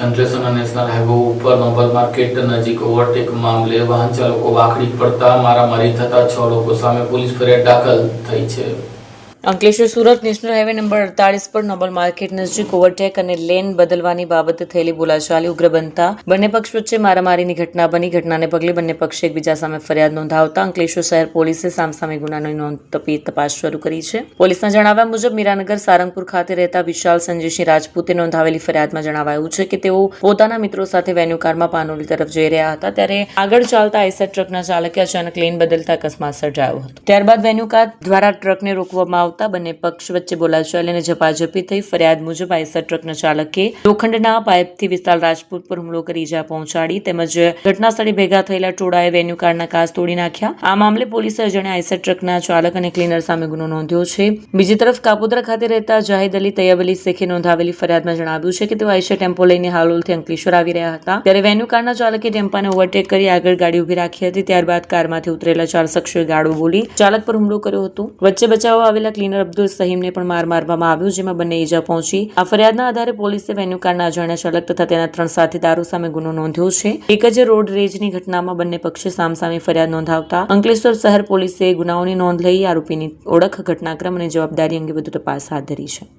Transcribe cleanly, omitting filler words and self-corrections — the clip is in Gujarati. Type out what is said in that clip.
અંકલેશ્વરના નેશનલ હાઈવે ઉપર નોબલ માર્કેટ નજીક ઓવરટેક મામલે વાહન ચાલકો વાખડી પડતા મારામારી થતા 6 લોકો સામે પોલીસ ફરિયાદ દાખલ થઈ છે. Ankleshwar Surat national highway number 48 પર નોબલ માર્કેટ નજીક ઓવરટેક અને લેન બદલવાની બાબતે થયેલી બોલાચાલી ઉગ્ર બનતા બંને પક્ષ વચ્ચે મારામારીની ઘટના બની. ઘટનાને પગલે બંને પક્ષે એકબીજા સામે ફરિયાદ નોંધાવતા અંકલેશ્વર શહેર પોલીસે સામસામે ગુનાની નોંધ આપી તપાસ શરૂ કરી છે. પોલીસના જણાવ્યા મુજબ મીરાનગર સારંગપુર ખાતે રહેતા વિશાલ સંજયસિંહ રાજપૂતે નોંધાવેલી ફરિયાદમાં જણાવાયું છે કે તેઓ પોતાના મિત્રો સાથે વેન્યુ કારમાં પાનોલી તરફ જઈ રહ્યા હતા ત્યારે આગળ ચાલતા આઈસર ટ્રકના ચાલકે અચાનક લેન બદલતા અકસ્માત સર્જાયો હતો. ત્યારબાદ વેન્યુ કાર દ્વારા ટ્રકને રોકવામાં આવતા બંને પક્ષ વચ્ચે બોલાચાલી અને ઝપાઝપી થઈ. ફરિયાદ મુજબ આઈસર ટ્રકના ચાલકે લોખંડના પાઇપથી વિશાલ રાજપૂત પર હુમલો કરી ઈજા પહોંચાડી તેમજ ઘટના સ્થળે ભેગા થયેલા ટોળાએ વેન્યુ કારના કાચ તોડી નાખ્યા. આ મામલે પોલીસે અજાણ્યા આઈસર ટ્રકના ચાલક અને ક્લીનર સામે ગુનો નોંધ્યો છે. બીજી તરફ કાપોદ્રા ખાતે રહેતા જાહિદ અલી તૈયબ અલી શેખે નોંધાવેલી ફરિયાદમાં જણાવ્યું છે કે તેઓ આઈસર ટેમ્પો લઈને હાલોલથી અંકલેશ્વર આવી રહ્યા હતા ત્યારે વેન્યુ કારના ચાલકે ટેમ્પાને ઓવરટેક કરી આગળ ગાડી ઉભી રાખી હતી. ત્યારબાદ કારમાંથી ઉતરેલા 4 શખ્સોએ ગાળો બોલી ચાલક પર હુમલો કર્યો હતો. વચ્ચે બચાવવા આવેલા ક્લીનર અબ્દુલ સહીમને પણ માર મારવામાં આવ્યો જેમાં બંને ઈજા પહોંચી. આ ફરિયાદના આધારે પોલીસે વેન્યુ કારના અજાણ્યા ચાલક તથા તેના 3 સાથીદારો સામે ગુનો નોંધ્યો છે. એક જ રોડ રેજની ઘટનામાં બંને પક્ષે સામસામે ફરિયાદ નોંધાવતા અંકલેશ્વર શહેર પોલીસે ગુનાઓની નોંધ લઈ આરોપીની ઓળખ, ઘટનાક્રમ અને જવાબદારી અંગે વધુ તપાસ હાથ ધરી છે.